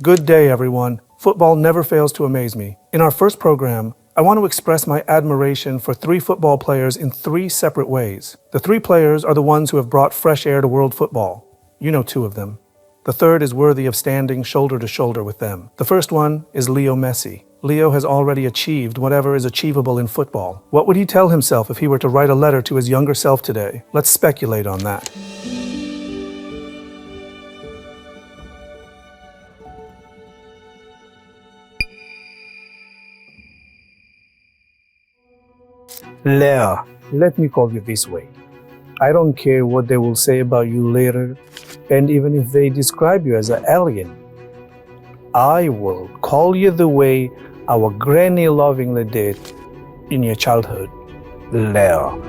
Good day, everyone. Football never fails to amaze me. In our first program, I want to express my admiration for three football players in three separate ways. The three players are the ones who have brought fresh air to world football. You know two of them. The third is worthy of standing shoulder to shoulder with them. The first one is Leo Messi. Leo has already achieved whatever is achievable in football. What would he tell himself if he were to write a letter to his younger self today? Let's speculate on that. Leo, let me call you this way. I don't care what they will say about you later, and even if they describe you as an alien, I will call you the way our granny lovingly did in your childhood. Leo.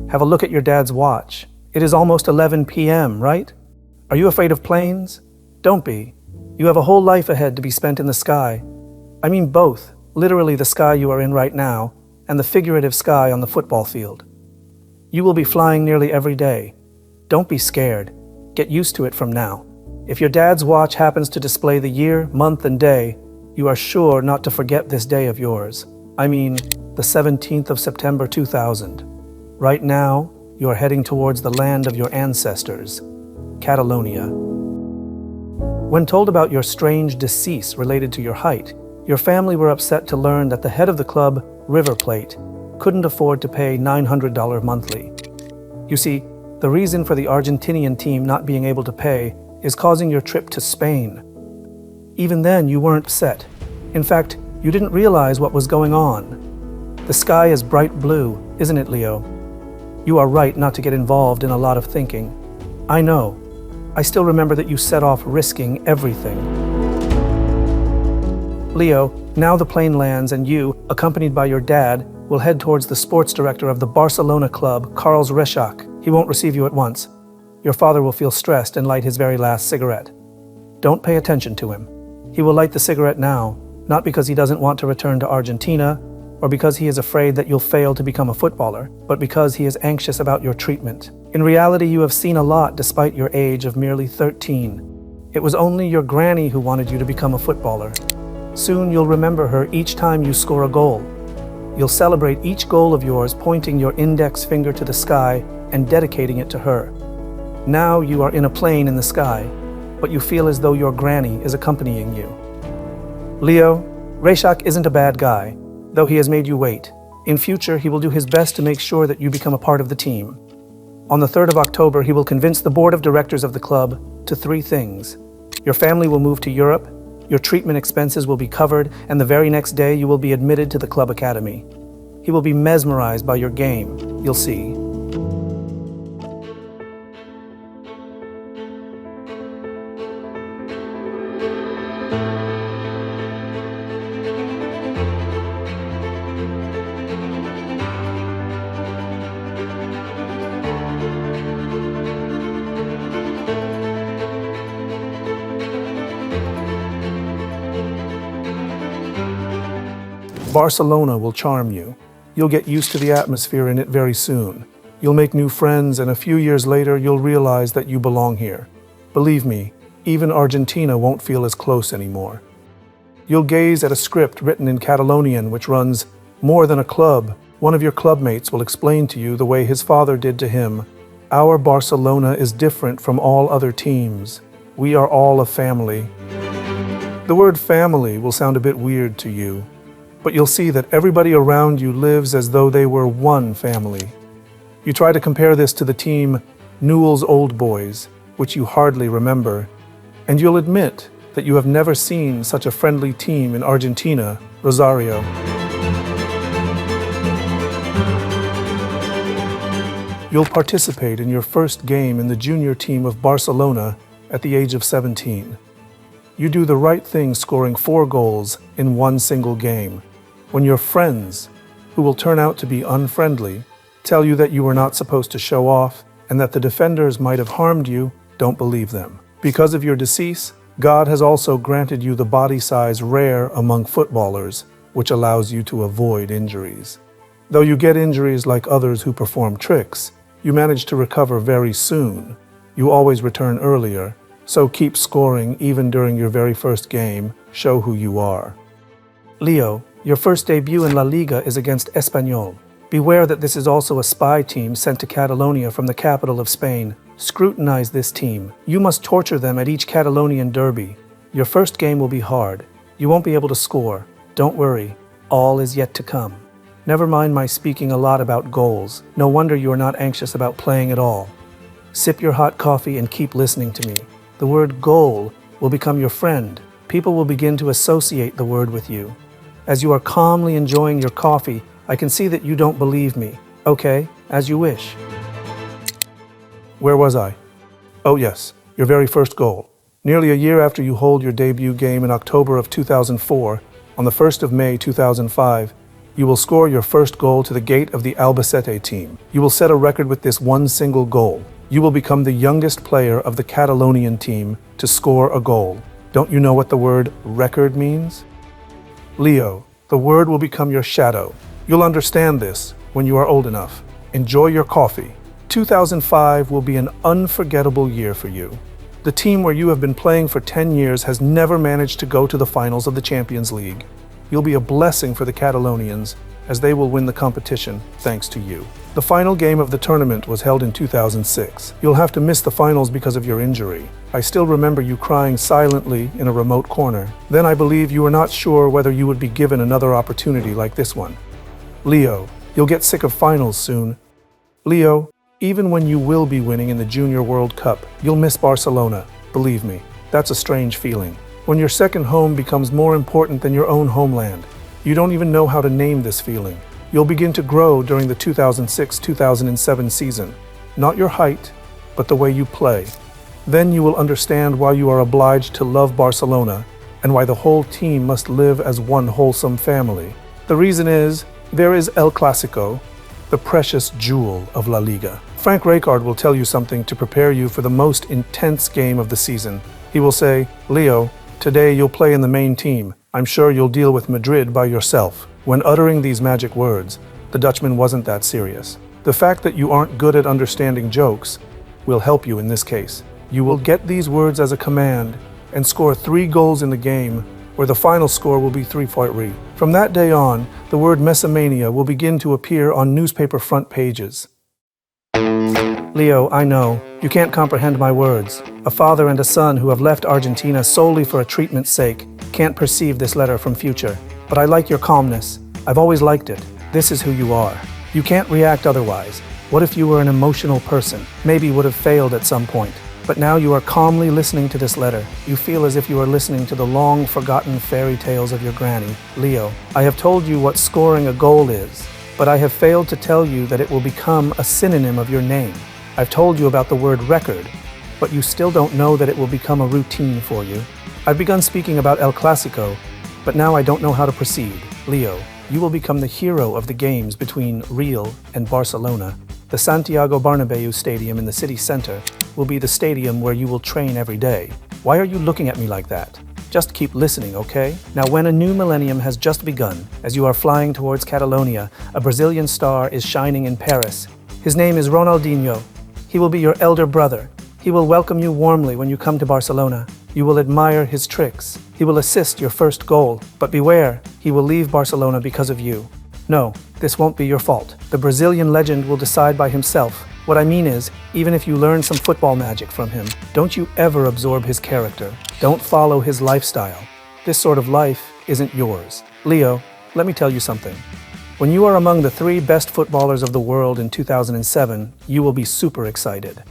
Have a look at your dad's watch. It is almost 11 p.m., right? Are you afraid of planes? Don't be. You have a whole life ahead to be spent in the sky. I mean both, literally the sky you are in right now, and the figurative sky on the football field. You will be flying nearly every day. Don't be scared. Get used to it from now. If your dad's watch happens to display the year, month, and day, you are sure not to forget this day of yours. I mean, the 17th of September 2000. Right now, you are heading towards the land of your ancestors, Catalonia. When told about your strange decease related to your height, your family were upset to learn that the head of the club, River Plate, couldn't afford to pay $900 monthly. You see, the reason for the Argentinian team not being able to pay is causing your trip to Spain. Even then, you weren't upset. In fact, you didn't realize what was going on. The sky is bright blue, isn't it, Leo? You are right not to get involved in a lot of thinking. I know. I still remember that you set off risking everything. Leo, now the plane lands and you, accompanied by your dad, will head towards the sports director of the Barcelona club, Carlos Reixach. He won't receive you at once. Your father will feel stressed and light his very last cigarette. Don't pay attention to him. He will light the cigarette now, not because he doesn't want to return to Argentina, or because he is afraid that you'll fail to become a footballer, but because he is anxious about your treatment. In reality, you have seen a lot despite your age of merely 13. It was only your granny who wanted you to become a footballer. Soon you'll remember her each time you score a goal. You'll celebrate each goal of yours, pointing your index finger to the sky and dedicating it to her. Now you are in a plane in the sky, but you feel as though your granny is accompanying you. Leo, Reixach isn't a bad guy, though he has made you wait. In future, he will do his best to make sure that you become a part of the team. On the 3rd of October, he will convince the board of directors of the club to 3 things. Your family will move to Europe, your treatment expenses will be covered, and the very next day you will be admitted to the club academy. He will be mesmerized by your game, you'll see. Barcelona will charm you. You'll get used to the atmosphere in it very soon. You'll make new friends, and a few years later, you'll realize that you belong here. Believe me, even Argentina won't feel as close anymore. You'll gaze at a script written in Catalonian which runs, "More than a club, one of your clubmates will explain to you the way his father did to him. Our Barcelona is different from all other teams. We are all a family." The word family will sound a bit weird to you, but you'll see that everybody around you lives as though they were one family. You try to compare this to the team Newell's Old Boys, which you hardly remember, and you'll admit that you have never seen such a friendly team in Argentina, Rosario. You'll participate in your first game in the junior team of Barcelona at the age of 17. You do the right thing, scoring 4 goals in one single game, when your friends, who will turn out to be unfriendly, tell you that you are not supposed to show off and that the defenders might have harmed you, don't believe them. Because of your decease, God has also granted you the body size rare among footballers, which allows you to avoid injuries. Though you get injuries like others who perform tricks, you manage to recover very soon. You always return earlier, so keep scoring even during your very first game. Show who you are. Leo, your first debut in La Liga is against Espanyol. Beware that this is also a spy team sent to Catalonia from the capital of Spain. Scrutinize this team. You must torture them at each Catalonian derby. Your first game will be hard. You won't be able to score. Don't worry. All is yet to come. Never mind my speaking a lot about goals. No wonder you are not anxious about playing at all. Sip your hot coffee and keep listening to me. The word goal will become your friend. People will begin to associate the word with you. As you are calmly enjoying your coffee, I can see that you don't believe me. Okay, as you wish. Where was I? Oh yes, your very first goal. Nearly a year after you hold your debut game in October of 2004, on the 1st of May 2005, you will score your first goal to the gate of the Albacete team. You will set a record with this one single goal. You will become the youngest player of the Catalonian team to score a goal. Don't you know what the word record means? Leo, the word will become your shadow. You'll understand this when you are old enough. Enjoy your coffee. 2005 will be an unforgettable year for you. The team where you have been playing for 10 years has never managed to go to the finals of the Champions League. You'll be a blessing for the Catalonians, as they will win the competition thanks to you. The final game of the tournament was held in 2006. You'll have to miss the finals because of your injury. I still remember you crying silently in a remote corner. Then I believe you were not sure whether you would be given another opportunity like this one. Leo, you'll get sick of finals soon. Leo, even when you will be winning in the Junior World Cup, you'll miss Barcelona. Believe me, that's a strange feeling. When your second home becomes more important than your own homeland, you don't even know how to name this feeling. You'll begin to grow during the 2006-2007 season. Not your height, but the way you play. Then you will understand why you are obliged to love Barcelona and why the whole team must live as one wholesome family. The reason is, there is El Clásico, the precious jewel of La Liga. Frank Rijkaard will tell you something to prepare you for the most intense game of the season. He will say, Leo, today you'll play in the main team. I'm sure you'll deal with Madrid by yourself. When uttering these magic words, the Dutchman wasn't that serious. The fact that you aren't good at understanding jokes will help you in this case. You will get these words as a command and score 3 goals in the game, where the final score will be 3-3. From that day on, the word Messimania will begin to appear on newspaper front pages. Leo, I know, you can't comprehend my words. A father and a son who have left Argentina solely for a treatment's sake can't perceive this letter from future. But I like your calmness. I've always liked it. This is who you are. You can't react otherwise. What if you were an emotional person? Maybe would have failed at some point. But now you are calmly listening to this letter. You feel as if you are listening to the long-forgotten fairy tales of your granny. Leo, I have told you what scoring a goal is, but I have failed to tell you that it will become a synonym of your name. I've told you about the word record, but you still don't know that it will become a routine for you. I've begun speaking about El Clásico, but now I don't know how to proceed. Leo, you will become the hero of the games between Real and Barcelona. The Santiago Bernabéu Stadium in the city center will be the stadium where you will train every day. Why are you looking at me like that? Just keep listening, okay? Now, when a new millennium has just begun, as you are flying towards Catalonia, a Brazilian star is shining in Paris. His name is Ronaldinho. He will be your elder brother. He will welcome you warmly when you come to Barcelona. You will admire his tricks. He will assist your first goal. But beware, he will leave Barcelona because of you. No, this won't be your fault. The Brazilian legend will decide by himself. What I mean is, even if you learn some football magic from him, don't you ever absorb his character. Don't follow his lifestyle. This sort of life isn't yours. Leo, let me tell you something. When you are among the 3 best footballers of the world in 2007, you will be super excited.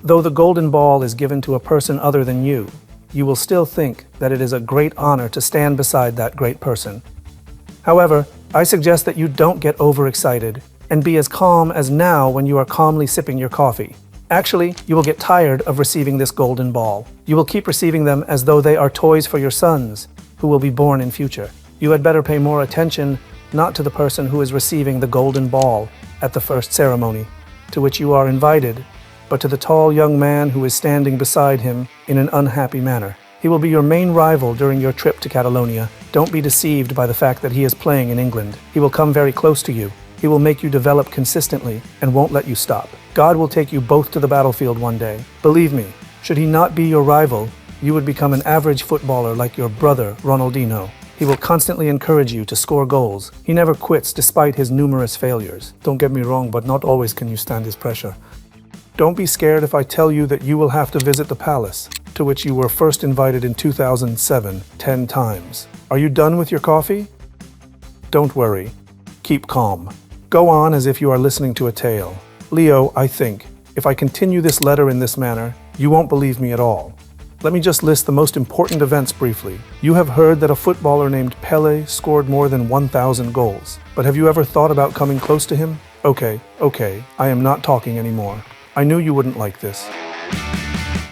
Though the golden ball is given to a person other than you will still think that it is a great honor to stand beside that great person. However, I suggest that you don't get overexcited and be as calm as now when you are calmly sipping your coffee. Actually, you will get tired of receiving this golden ball. You will keep receiving them as though they are toys for your sons, who will be born in future. You had better pay more attention not to the person who is receiving the golden ball at the first ceremony, to which you are invited, but to the tall young man who is standing beside him in an unhappy manner. He will be your main rival during your trip to Catalonia. Don't be deceived by the fact that he is playing in England. He will come very close to you. He will make you develop consistently and won't let you stop. God will take you both to the battlefield one day. Believe me, should he not be your rival, you would become an average footballer like your brother, Ronaldinho. He will constantly encourage you to score goals. He never quits despite his numerous failures. Don't get me wrong, but not always can you stand his pressure. Don't be scared if I tell you that you will have to visit the palace, to which you were first invited in 2007, 10 times. Are you done with your coffee? Don't worry. Keep calm. Go on as if you are listening to a tale. Leo, I think, if I continue this letter in this manner, you won't believe me at all. Let me just list the most important events briefly. You have heard that a footballer named Pelé scored more than 1,000 goals. But have you ever thought about coming close to him? Okay, I am not talking anymore. I knew you wouldn't like this.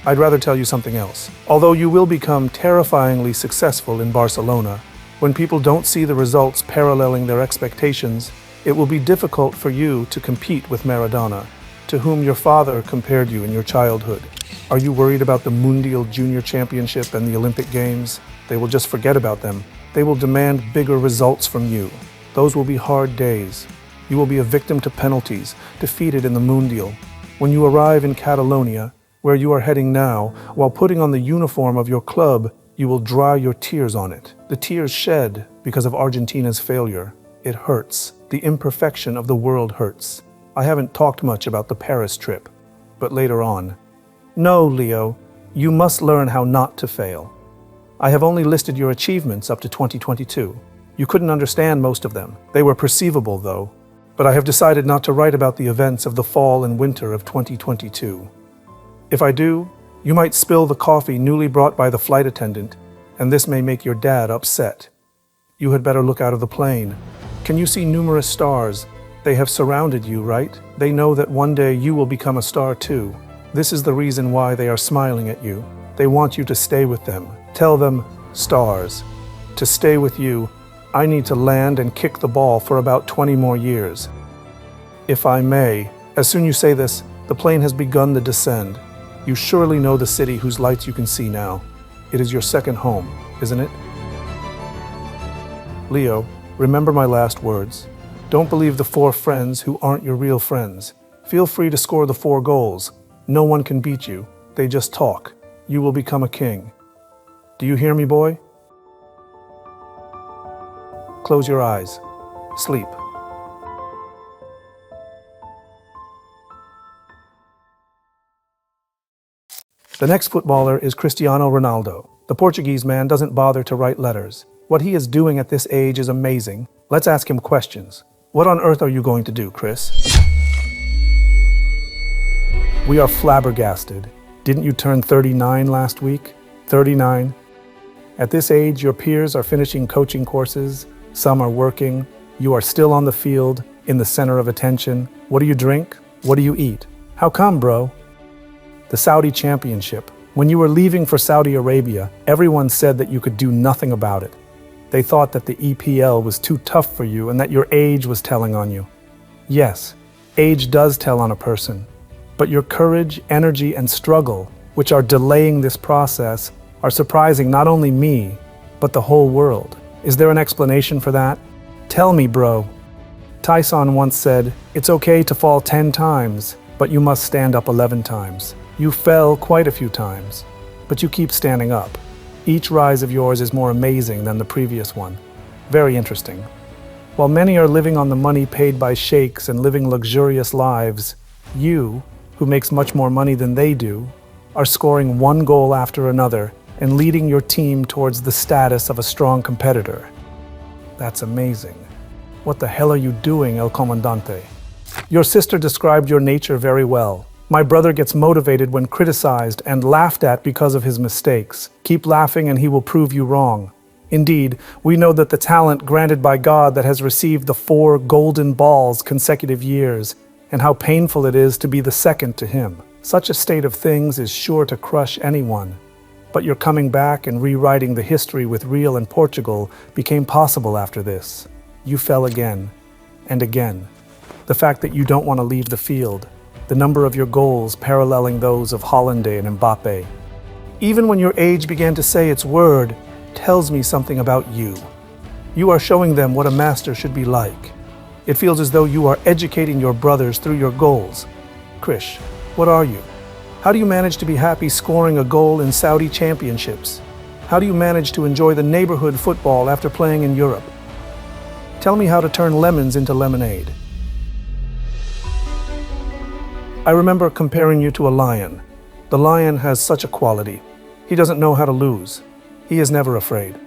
I'd rather tell you something else. Although you will become terrifyingly successful in Barcelona, when people don't see the results paralleling their expectations, it will be difficult for you to compete with Maradona, to whom your father compared you in your childhood. Are you worried about the Mundial Junior Championship and the Olympic Games? They will just forget about them. They will demand bigger results from you. Those will be hard days. You will be a victim to penalties, defeated in the Mundial. When you arrive in Catalonia, where you are heading now, while putting on the uniform of your club, you will dry your tears on it. The tears shed because of Argentina's failure. It hurts. The imperfection of the world hurts. I haven't talked much about the Paris trip, but later on. No, Leo, you must learn how not to fail. I have only listed your achievements up to 2022. You couldn't understand most of them. They were perceivable, though. But I have decided not to write about the events of the fall and winter of 2022. If I do, you might spill the coffee newly brought by the flight attendant, and this may make your dad upset. You had better look out of the plane. Can you see numerous stars? They have surrounded you, right? They know that one day you will become a star too. This is the reason why they are smiling at you. They want you to stay with them. Tell them, stars. To stay with you, I need to land and kick the ball for about 20 more years. If I may, as soon as you say this, the plane has begun the descend. You surely know the city whose lights you can see now. It is your second home, isn't it? Leo, remember my last words. Don't believe the 4 friends who aren't your real friends. Feel free to score the 4 goals. No one can beat you. They just talk. You will become a king. Do you hear me, boy? Close your eyes. Sleep. The next footballer is Cristiano Ronaldo. The Portuguese man doesn't bother to write letters. What he is doing at this age is amazing. Let's ask him questions. What on earth are you going to do, Chris? We are flabbergasted. Didn't you turn 39 last week? 39? At this age, your peers are finishing coaching courses. Some are working. You are still on the field, in the center of attention. What do you drink? What do you eat? How come, bro? The Saudi Championship. When you were leaving for Saudi Arabia, everyone said that you could do nothing about it. They thought that the EPL was too tough for you and that your age was telling on you. Yes, age does tell on a person. But your courage, energy, and struggle, which are delaying this process, are surprising not only me, but the whole world. Is there an explanation for that? Tell me, bro. Tyson once said, "It's okay to fall 10 times, but you must stand up 11 times." You fell quite a few times, but you keep standing up. Each rise of yours is more amazing than the previous one. Very interesting. While many are living on the money paid by sheikhs and living luxurious lives, you, who makes much more money than they do, are scoring one goal after another and leading your team towards the status of a strong competitor. That's amazing. What the hell are you doing, El Comandante? Your sister described your nature very well. My brother gets motivated when criticized and laughed at because of his mistakes. Keep laughing and he will prove you wrong. Indeed, we know that the talent granted by God that has received the 4 golden balls consecutive years, and how painful it is to be the second to him. Such a state of things is sure to crush anyone. But your coming back and rewriting the history with Real and Portugal became possible after this. You fell again and again. The fact that you don't want to leave the field. the number of your goals paralleling those of Holland and Mbappe. Even when your age began to say its word, tells me something about you. You are showing them what a master should be like. It feels as though you are educating your brothers through your goals. Krish, what are you? How do you manage to be happy scoring a goal in Saudi championships? How do you manage to enjoy the neighborhood football after playing in Europe? Tell me how to turn lemons into lemonade. I remember comparing you to a lion. The lion has such a quality. He doesn't know how to lose. He is never afraid.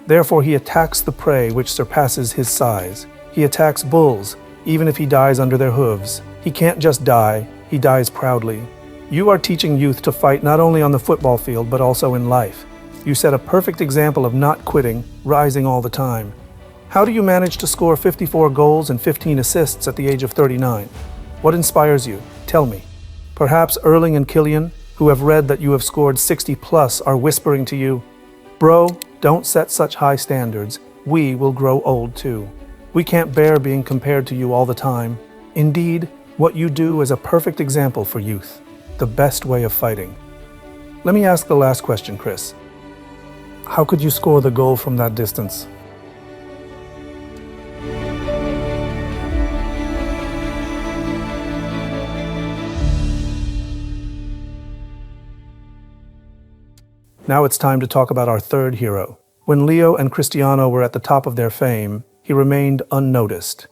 Therefore, he attacks the prey which surpasses his size. He attacks bulls, even if he dies under their hooves. He can't just die, he dies proudly. You are teaching youth to fight not only on the football field, but also in life. You set a perfect example of not quitting, rising all the time. How do you manage to score 54 goals and 15 assists at the age of 39? What inspires you? Tell me. Perhaps Erling and Kylian, who have read that you have scored 60 plus, are whispering to you, "Bro, don't set such high standards. We will grow old too. We can't bear being compared to you all the time." Indeed, what you do is a perfect example for youth, the best way of fighting. Let me ask the last question, Chris. How could you score the goal from that distance? Now it's time to talk about our third hero. When Leo and Cristiano were at the top of their fame, he remained unnoticed.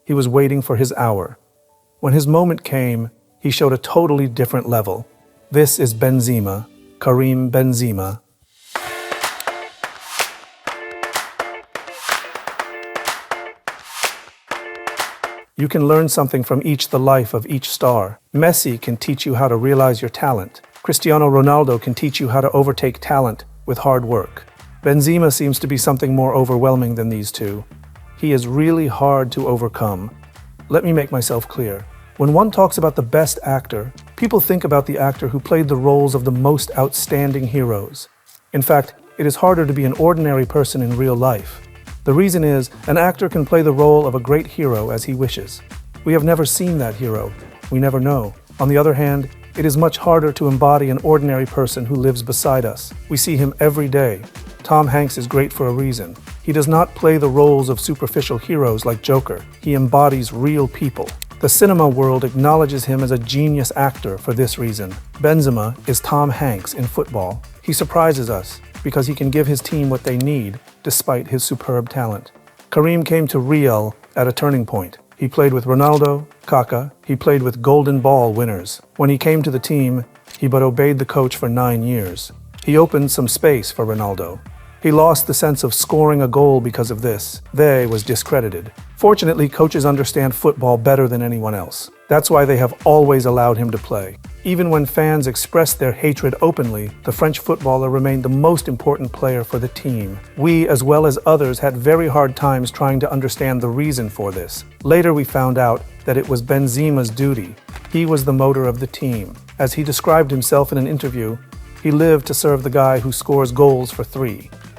He was waiting for his hour. When his moment came, he showed a totally different level. This is Benzema, Karim Benzema. You can learn something from the life of each star. Messi can teach you how to realize your talent. Cristiano Ronaldo can teach you how to overtake talent with hard work. Benzema seems to be something more overwhelming than these two. He is really hard to overcome. Let me make myself clear. When one talks about the best actor, people think about the actor who played the roles of the most outstanding heroes. In fact, it is harder to be an ordinary person in real life. The reason is, an actor can play the role of a great hero as he wishes. We have never seen that hero. We never know. On the other hand, it is much harder to embody an ordinary person who lives beside us. We see him every day. Tom Hanks is great for a reason. He does not play the roles of superficial heroes like Joker. He embodies real people. The cinema world acknowledges him as a genius actor for this reason. Benzema is Tom Hanks in football. He surprises us because he can give his team what they need despite his superb talent. Karim came to Real at a turning point. He played with Ronaldo, Kaká. He played with Golden Ball winners. When he came to the team, he but obeyed the coach for 9 years. He opened some space for Ronaldo. He lost the sense of scoring a goal because of this. They was discredited. Fortunately, coaches understand football better than anyone else. That's why they have always allowed him to play. Even when fans expressed their hatred openly, the French footballer remained the most important player for the team. We, as well as others, had very hard times trying to understand the reason for this. Later we found out that it was Benzema's duty. He was the motor of the team. As he described himself in an interview, he lived to serve the guy who scores goals for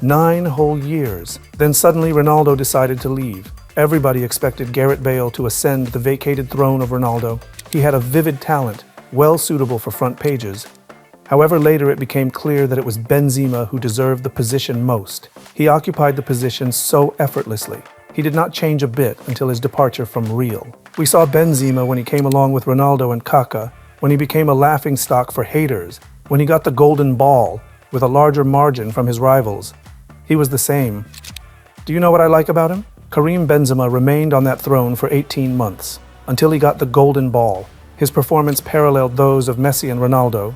9 whole years. Then suddenly Ronaldo decided to leave. Everybody expected Gareth Bale to ascend the vacated throne of Ronaldo. He had a vivid talent, well suitable for front pages. However, later it became clear that it was Benzema who deserved the position most. He occupied the position so effortlessly. He did not change a bit until his departure from Real. We saw Benzema when he came along with Ronaldo and Kaká, when he became a laughingstock for haters, when he got the golden ball with a larger margin from his rivals. He was the same. Do you know what I like about him? Karim Benzema remained on that throne for 18 months, until he got the golden ball. His performance paralleled those of Messi and Ronaldo.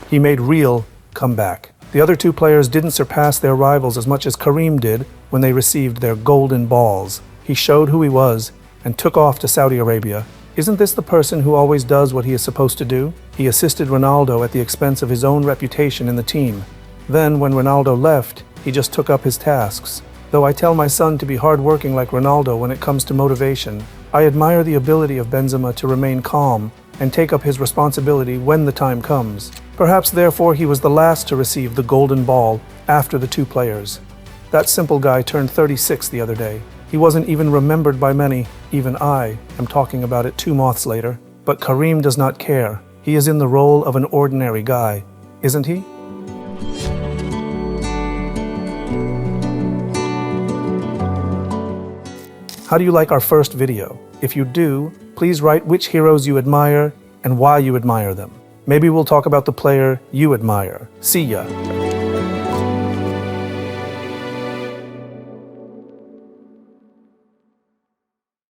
He made Real come back. The other two players didn't surpass their rivals as much as Karim did when they received their golden balls. He showed who he was and took off to Saudi Arabia. Isn't this the person who always does what he is supposed to do? He assisted Ronaldo at the expense of his own reputation in the team. Then, when Ronaldo left, he just took up his tasks. Though I tell my son to be hardworking like Ronaldo when it comes to motivation, I admire the ability of Benzema to remain calm and take up his responsibility when the time comes. Perhaps therefore he was the last to receive the golden ball after the two players. That simple guy turned 36 the other day. He wasn't even remembered by many. Even I am talking about it 2 months later. But Kareem does not care. He is in the role of an ordinary guy, isn't he? How do you like our first video? If you do, please write which heroes you admire and why you admire them. Maybe we'll talk about the player you admire. See ya!